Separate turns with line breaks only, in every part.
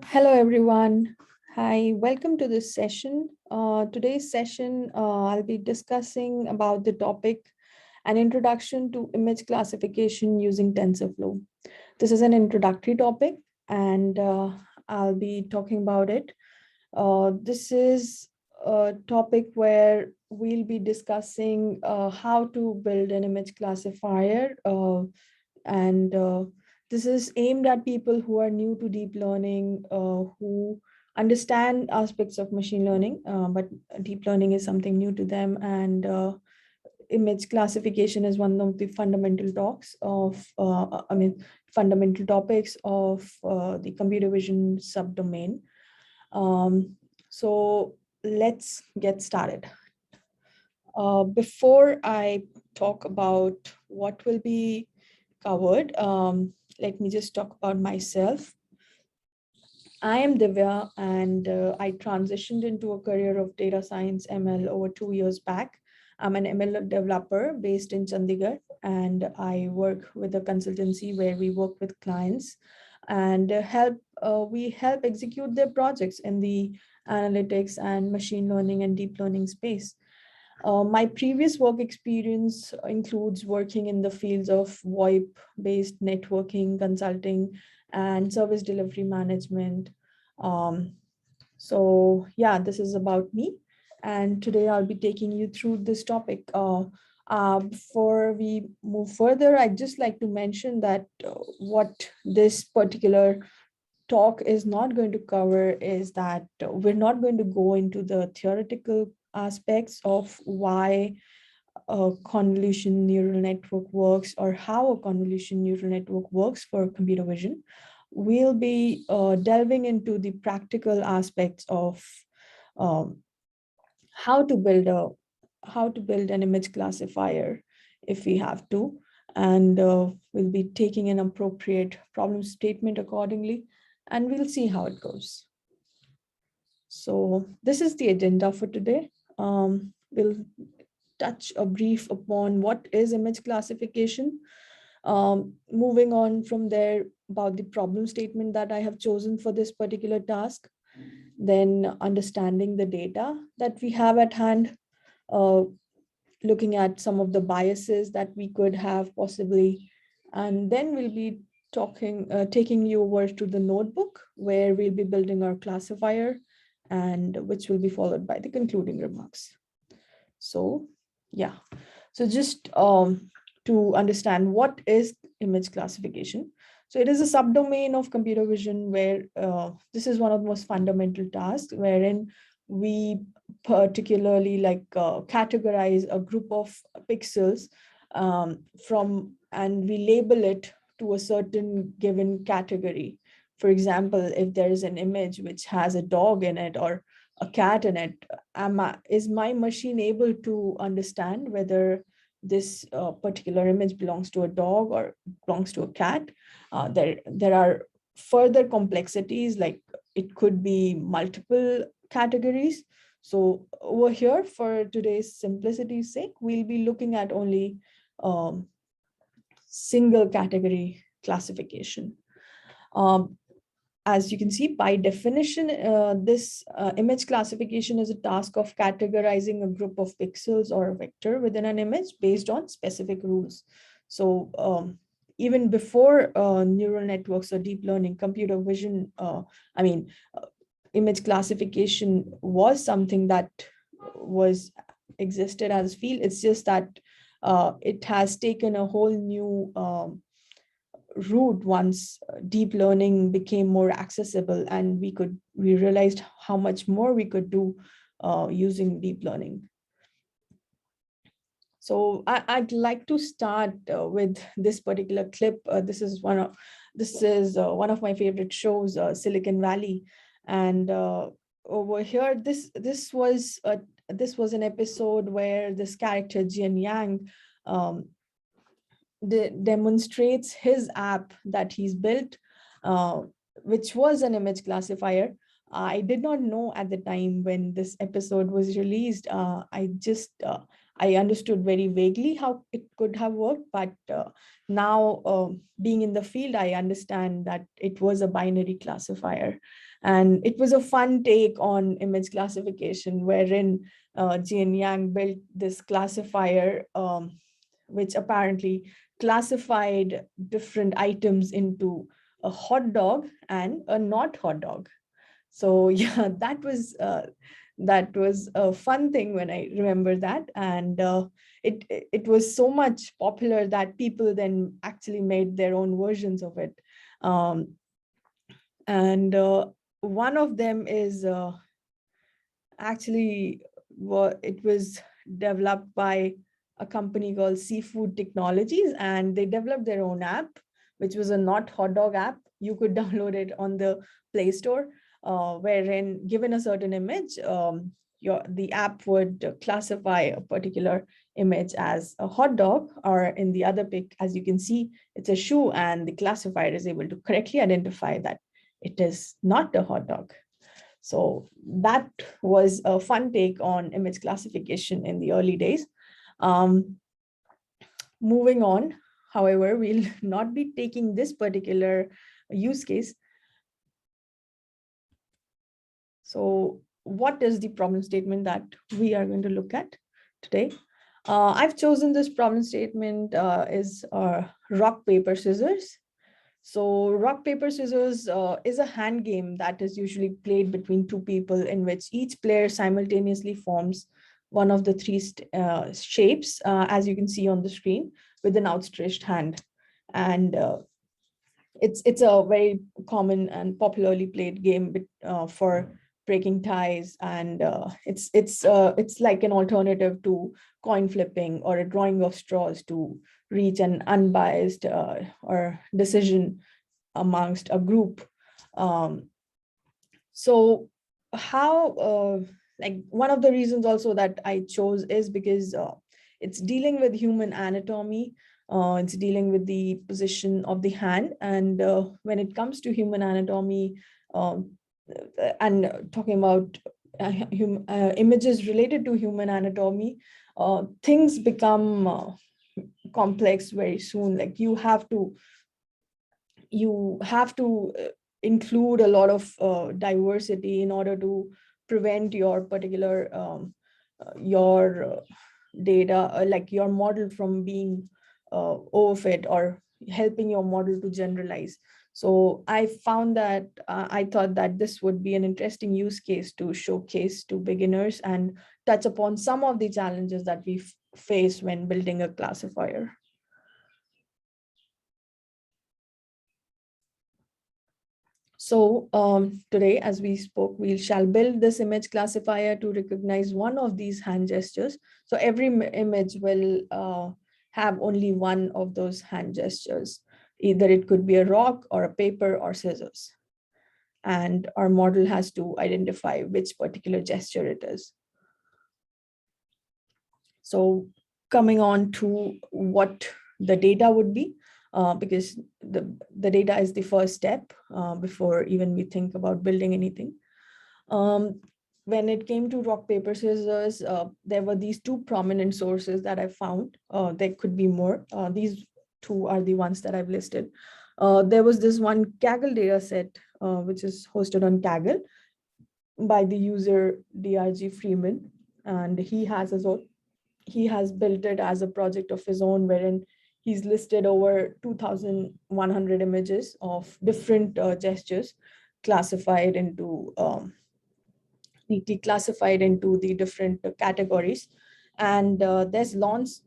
Hello, everyone. Hi, welcome to this session. Today's session, I'll be discussing about the topic, an introduction to image classification using TensorFlow. This is an introductory topic, and I'll be talking about it. This is a topic where we'll be discussing how to build an image classifier and this is aimed at people who are new to deep learning, who understand aspects of machine learning, but deep learning is something new to them. And image classification is one of the fundamental talks of, fundamental topics of the computer vision subdomain. So let's get started. Before I talk about what will be covered, let me just talk about myself. I am Divya, and I transitioned into a career of data science ML over 2 years back. I'm an ML developer based in Chandigarh, and I work with a consultancy where we work with clients and we help execute their projects in the analytics and machine learning and deep learning space. My previous work experience includes working in the fields of VoIP-based networking, consulting, and service delivery management. Um, so yeah, this is about me. And today I'll be taking you through this topic. Before we move further, I'd just like to mention that what this particular talk is not going to cover is that we're not going to go into the theoretical aspects of why a convolution neural network works or how a convolution neural network works for computer vision. We'll be delving into the practical aspects of um, how to build an image classifier if we have to, and we'll be taking an appropriate problem statement accordingly, and we'll see how it goes. So this is the agenda for today. We'll touch a brief upon what is image classification. Moving on from there about the problem statement that I have chosen for this particular task, then understanding the data that we have at hand, uh, looking at some of the biases that we could have possibly, and then we'll be taking you over to the notebook where we'll be building our classifier, and which will be followed by the concluding remarks. So yeah, so just to understand what is image classification. So it is a subdomain of computer vision where this is one of the most fundamental tasks wherein we particularly categorize a group of pixels and we label it to a certain given category. For example, if there is an image which has a dog in it or a cat in it, is my machine able to understand whether this particular image belongs to a dog or belongs to a cat? There are further complexities, like it could be multiple categories. So over here, for today's simplicity's sake, we'll be looking at only um, single category classification. Um, as you can see, by definition, this image classification is a task of categorizing a group of pixels or a vector within an image based on specific rules. So even before neural networks or deep learning, computer vision, image classification was something that was existed as a field. It's just that it has taken a whole new route once deep learning became more accessible, and we realized how much more we could do using deep learning. So I'd like to start with this particular clip. This is one of my favorite shows, Silicon Valley, and over here, this was an episode where this character Jian Yang um, demonstrates his app that he's built, uh, which was an image classifier. I did not know at the time when this episode was released. I understood very vaguely how it could have worked, but now being in the field, I understand that it was a binary classifier. And it was a fun take on image classification, wherein Jane Yang built this classifier, which apparently classified different items into a hot dog and a not hot dog. So yeah, that was a fun thing when I remember that. And it was so much popular that people then actually made their own versions of it. Um, and one of them is actually what it was developed by a company called Seafood Technologies, and they developed their own app, which was a not hot dog app. You could download it on the Play Store, wherein given a certain image, the app would classify a particular image as a hot dog, or in the other pic, as you can see, it's a shoe, and the classifier is able to correctly identify that it is not a hot dog. So that was a fun take on image classification in the early days. Um, Moving on, however, we'll not be taking this particular use case. So what is the problem statement that we are going to look at today? I've chosen this problem statement is rock, paper, scissors. So rock, paper, scissors is a hand game that is usually played between two people, in which each player simultaneously forms one of the three shapes, as you can see on the screen, with an outstretched hand. And it's a very common and popularly played game for breaking ties, and it's like an alternative to coin flipping or a drawing of straws to reach an unbiased or decision amongst a group. Um, so how like one of the reasons also that I chose is because it's dealing with human anatomy. It's dealing with the position of the hand, and when it comes to human anatomy, um, and talking about images related to human anatomy, things become complex very soon. Like you have to include a lot of diversity in order to prevent your particular your data, like your model, from being overfit or helping your model to generalize. So I found that I thought that this would be an interesting use case to showcase to beginners and touch upon some of the challenges that we face when building a classifier. So today, as we spoke, we shall build this image classifier to recognize one of these hand gestures. So every image will have only one of those hand gestures. Either it could be a rock or a paper or scissors. And our model has to identify which particular gesture it is. So coming on to what the data would be, because the data is the first step before even we think about building anything. When it came to rock, paper, scissors, there were these two prominent sources that I found. There could be more. These two are the ones that I've listed. There was this one Kaggle dataset, which is hosted on Kaggle by the user DRG Freeman, and he has built it as a project of his own, wherein he's listed over 2,100 images of different gestures classified into neatly classified into the different categories. And there's Lawrence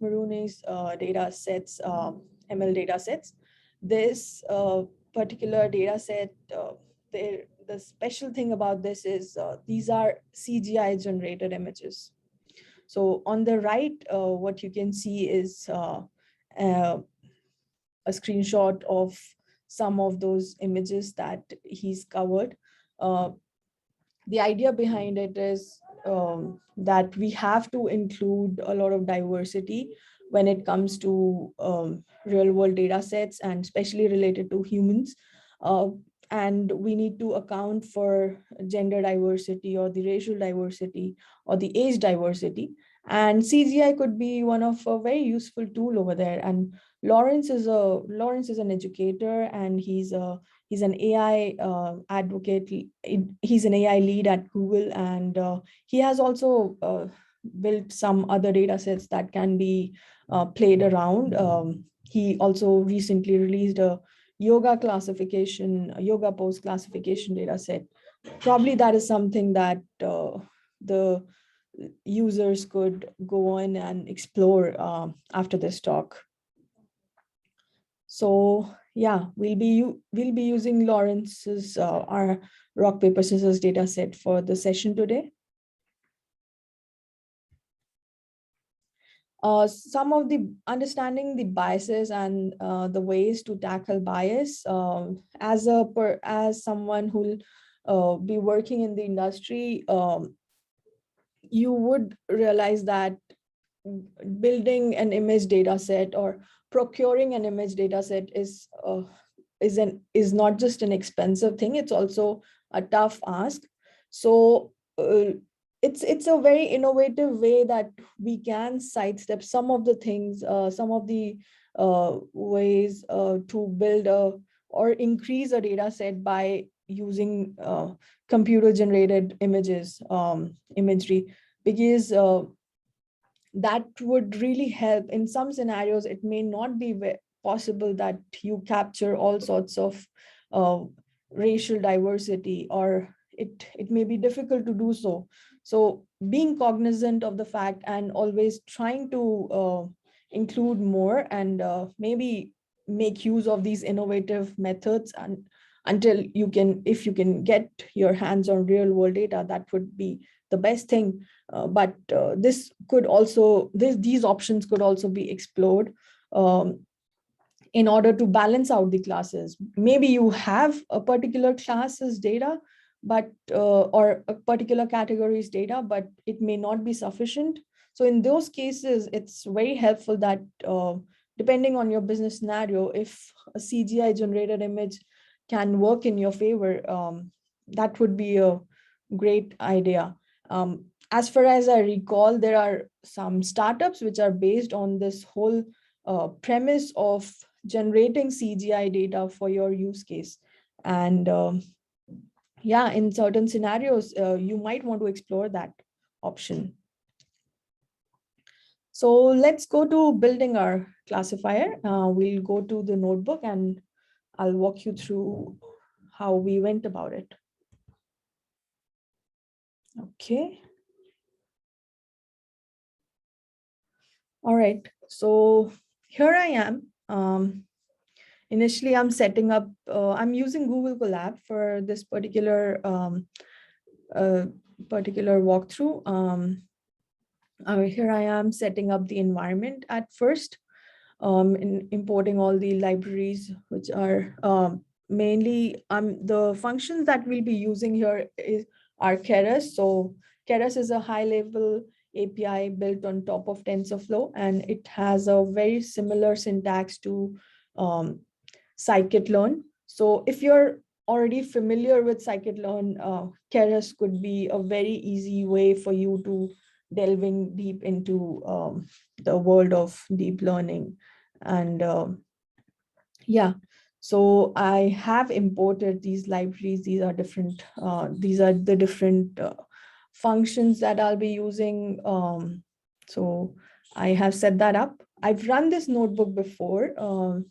Maroney's data sets, ML data sets. This particular data set, the special thing about this is these are CGI generated images. So on the right, what you can see is a screenshot of some of those images that he's covered. The idea behind it is that we have to include a lot of diversity when it comes to real world data sets, and especially related to humans. And we need to account for gender diversity or the racial diversity or the age diversity. And CGI could be one of a very useful tool over there. And Lawrence is an educator, and he's an AI advocate. He's an AI lead at Google, and he has also built some other data sets that can be played around. He also recently released a yoga pose classification data set. Probably that is something that the users could go on and explore after this talk. So yeah, we'll be using Lawrence's our rock paper scissors data set for the session today. Some of the understanding the biases and the ways to tackle bias, as someone who will be working in the industry, you would realize that building an image data set or procuring an image data set is not just an expensive thing, it's also a tough ask. So it's a very innovative way that we can sidestep some of the things, some of the ways to build or increase a data set by using computer generated imagery, because that would really help. In some scenarios, it may not be possible that you capture all sorts of uh, racial diversity, or it may be difficult to do so. So being cognizant of the fact and always trying to include more and maybe make use of these innovative methods, and until you can, if you can get your hands on real world data, that would be the best thing. But this could also, these options could also be explored um, in order to balance out the classes. Maybe you have a particular class's data, but or a particular category's data, but it may not be sufficient. So in those cases, it's very helpful that depending on your business scenario, if a CGI generated image can work in your favor, that would be a great idea. As far as I recall, there are some startups which are based on this whole premise of generating CGI data for your use case. And yeah, in certain scenarios, you might want to explore that option. So let's go to building our classifier. We'll go to the notebook and I'll walk you through how we went about it. Okay. All right. So here I am. Initially, I'm setting up, I'm using Google Colab for this particular walkthrough. Here I am setting up the environment at first, importing all the libraries, which are mainly the functions that we'll be using here are keras. So keras is a high-level API built on top of TensorFlow, and it has a very similar syntax to scikit-learn. So if you're already familiar with scikit-learn, keras could be a very easy way for you to delving deep into the world of deep learning. And yeah, so I have imported these libraries. These are different, these are the different functions that I'll be using. So I have set that up. I've run this notebook before,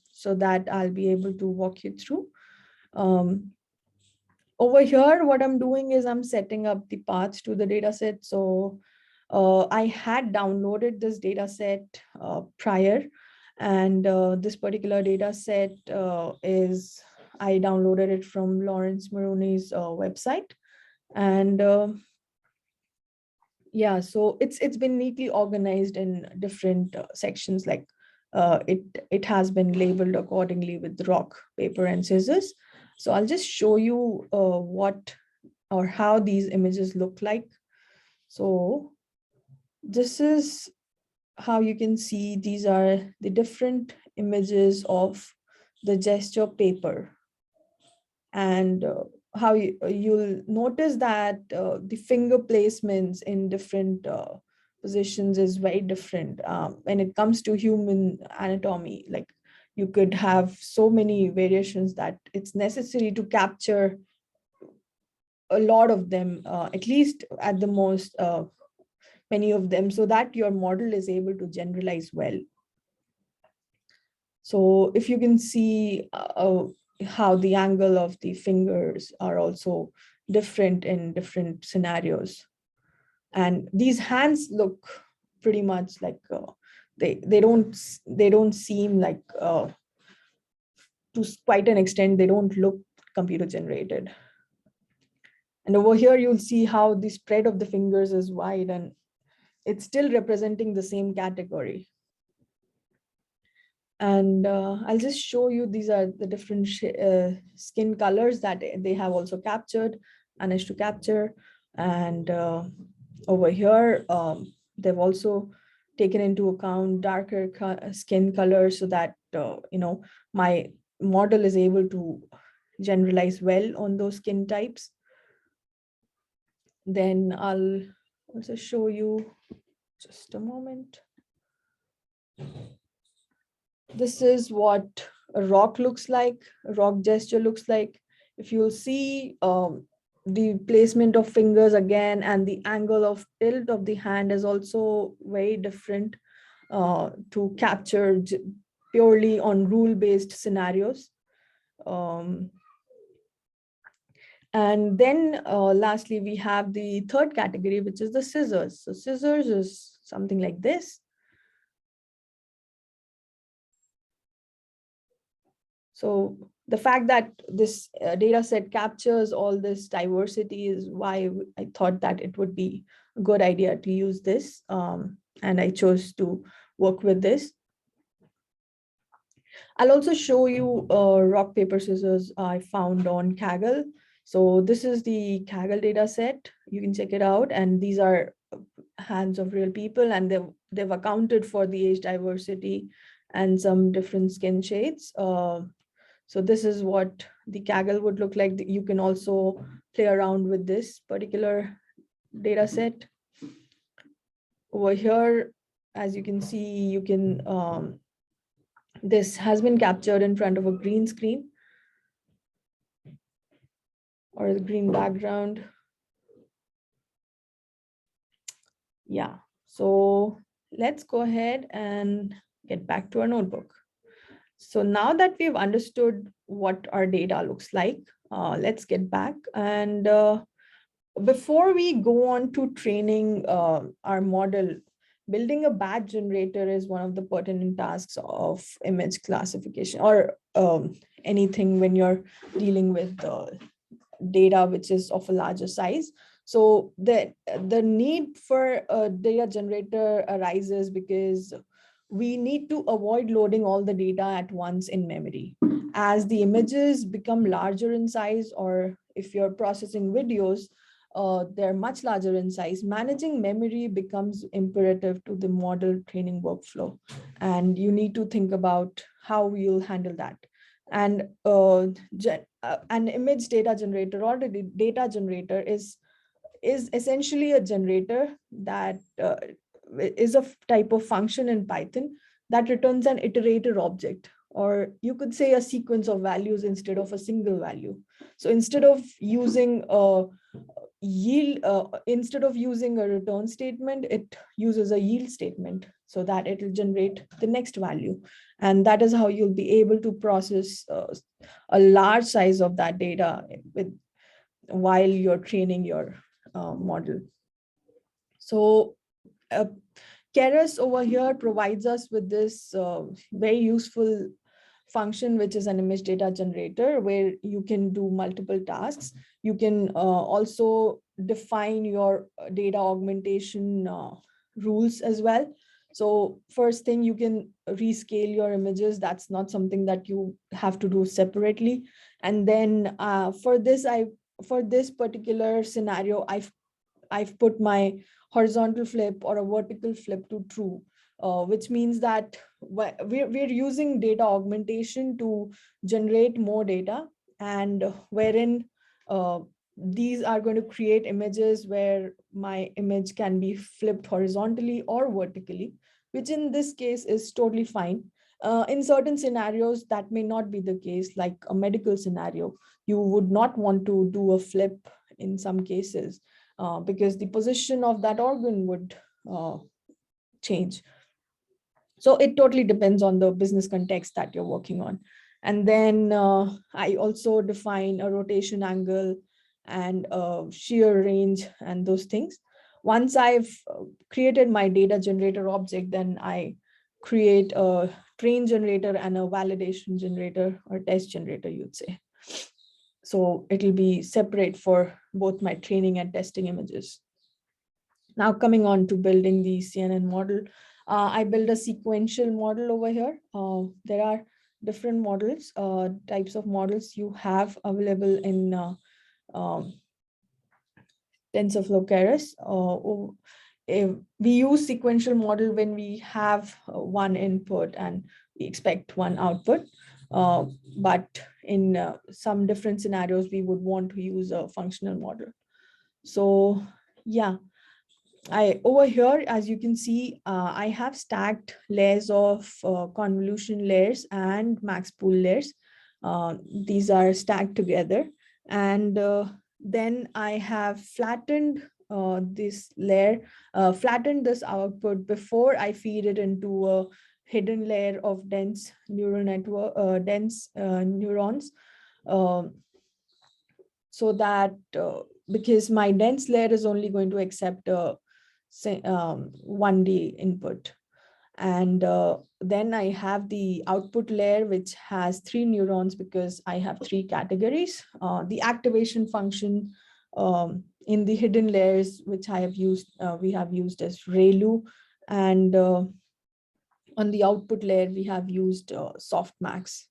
so that I'll be able to walk you through. Over here, what I'm doing is I'm setting up the paths to the data set. So I had downloaded this data set prior, and this particular data set I downloaded it from Lawrence Maroney's website. And yeah, so it's been neatly organized in different sections, like it has been labeled accordingly with rock, paper, and scissors. So I'll just show you what or how these images look like. So this is how you can see these are the different images of the gesture paper. And how you'll notice that the finger placements in different positions is very different. When it comes to human anatomy, like you could have so many variations that it's necessary to capture a lot of them, at least at the most, many of them, so that your model is able to generalize well. So if you can see how the angle of the fingers are also different in different scenarios. And these hands look pretty much like they don't seem like to quite an extent, they don't look computer generated. And over here, you'll see how the spread of the fingers is wide and it's still representing the same category. And I'll just show you, these are the different skin colors that they have also managed to capture. And over here, they've also taken into account darker skin colors so that, my model is able to generalize well on those skin types. Then I'll also show you, just a moment. This is what a rock looks like, a rock gesture looks like. If you'll see the placement of fingers again, and the angle of tilt of the hand is also very different to capture purely on rule-based scenarios. And then lastly, we have the third category, which is the scissors. So scissors is something like this. So the fact that this data set captures all this diversity is why I thought that it would be a good idea to use this. And I chose to work with this. I'll also show you rock, paper, scissors I found on Kaggle. So this is the Kaggle data set. You can check it out. And these are hands of real people, and they've accounted for the age diversity and some different skin shades. So this is what the Kaggle would look like. You can also play around with this particular data set. Over here, as you can see, you can this has been captured in front of a green screen or the green background. Yeah, so let's go ahead and get back to our notebook. So now that we've understood what our data looks like, let's get back. And before we go on to training our model, building a batch generator is one of the pertinent tasks of image classification, or anything when you're dealing with data which is of a larger size. So the need for a data generator arises because we need to avoid loading all the data at once in memory. As the images become larger in size, or if you're processing videos, they're much larger in size, managing memory becomes imperative to the model training workflow. And you need to think about how you'll handle that. And an image data generator, or the data generator, is essentially a generator that is a type of function in Python that returns an iterator object, or you could say a sequence of values instead of a single value. So instead of using a return statement, it uses a yield statement so that it will generate the next value. And that is how you'll be able to process a large size of that data while you're training your model. So Keras over here provides us with this very useful function, which is an image data generator, where you can do multiple tasks. You can also define your data augmentation rules as well. So first thing, you can rescale your images. That's not something that you have to do separately. And then for this particular scenario, I've put my horizontal flip or a vertical flip to true, which means that we're using data augmentation to generate more data, and wherein these are going to create images where my image can be flipped horizontally or vertically, which in this case is totally fine. In certain scenarios, that may not be the case, like a medical scenario. You would not want to do a flip in some cases because the position of that organ would change. So it totally depends on the business context that you're working on. And then I also define a rotation angle and shear range and those things. Once I've created my data generator object, then I create a train generator and a validation generator or test generator, you'd say. So it'll be separate for both my training and testing images. Now coming on to building the CNN model, I build a sequential model over here. There are different models, types of models you have available in um, TensorFlow-keras. We use sequential model when we have one input and we expect one output. But in some different scenarios, we would want to use a functional model. So yeah, over here, as you can see, I have stacked layers of convolution layers and max pool layers. These are stacked together. And then I have flattened this layer, flattened this output before I feed it into a hidden layer of dense neural network, dense neurons. Um so that because my dense layer is only going to accept a 1D input. And then I have the output layer, which has 3 neurons because I have 3 categories. The activation function in the hidden layers, which I have used, we have used as ReLU. And on the output layer, we have used softmax.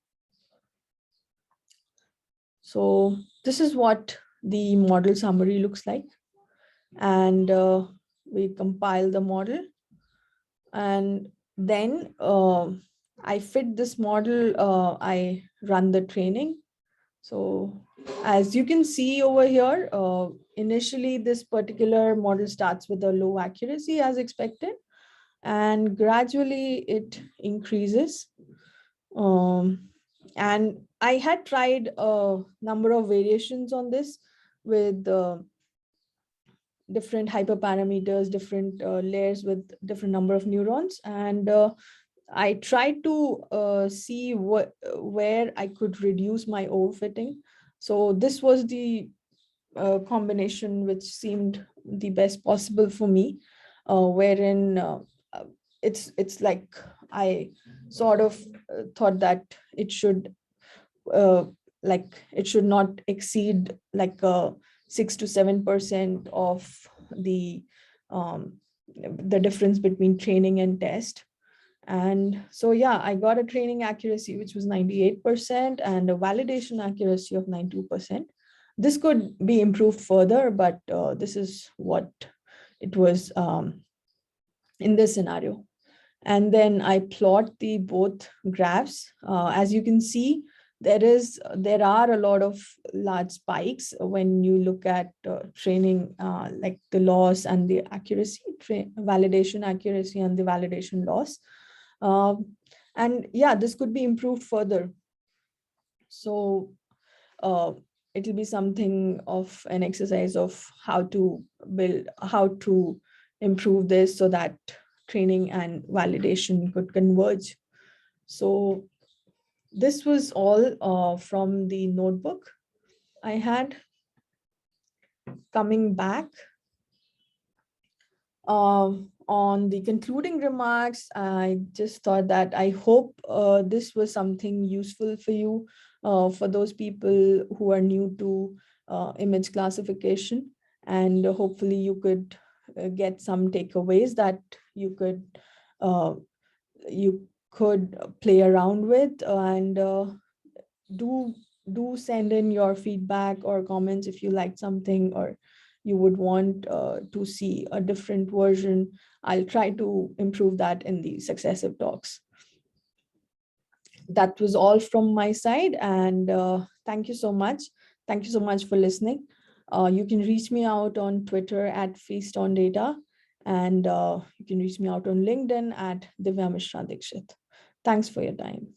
So this is what the model summary looks like. And we compile the model. And then I fit this model, I run the training. So as you can see over here, initially this particular model starts with a low accuracy as expected, and gradually it increases. And I had tried a number of variations on this with different hyperparameters, different layers with different number of neurons. And I tried to see where I could reduce my overfitting. So this was the combination which seemed the best possible for me, wherein it's like I sort of thought that it should uh, it should not exceed like 6 to 7% of the difference between training and test. And so yeah, I got a training accuracy which was 98% and a validation accuracy of 92%. This could be improved further, but this is what it was in this scenario. And then I plot the both graphs. As you can see, there are a lot of large spikes when you look at training, like the loss and the accuracy, validation accuracy and the validation loss. And yeah, this could be improved further. So it'll be something of an exercise of how to improve this so that training and validation could converge. So this was all from the notebook I had. Coming back on the concluding remarks, I just thought that I hope this was something useful for you, for those people who are new to image classification, and hopefully you could get some takeaways that you could play around with, and do send in your feedback or comments if you liked something or you would want to see a different version. I'll try to improve that in the successive talks. That was all from my side, and thank you so much. Thank you so much for listening. You can reach me out on Twitter at Feast on Data, and you can reach me out on LinkedIn at Divya Mishra Dikshit. Thanks for your time.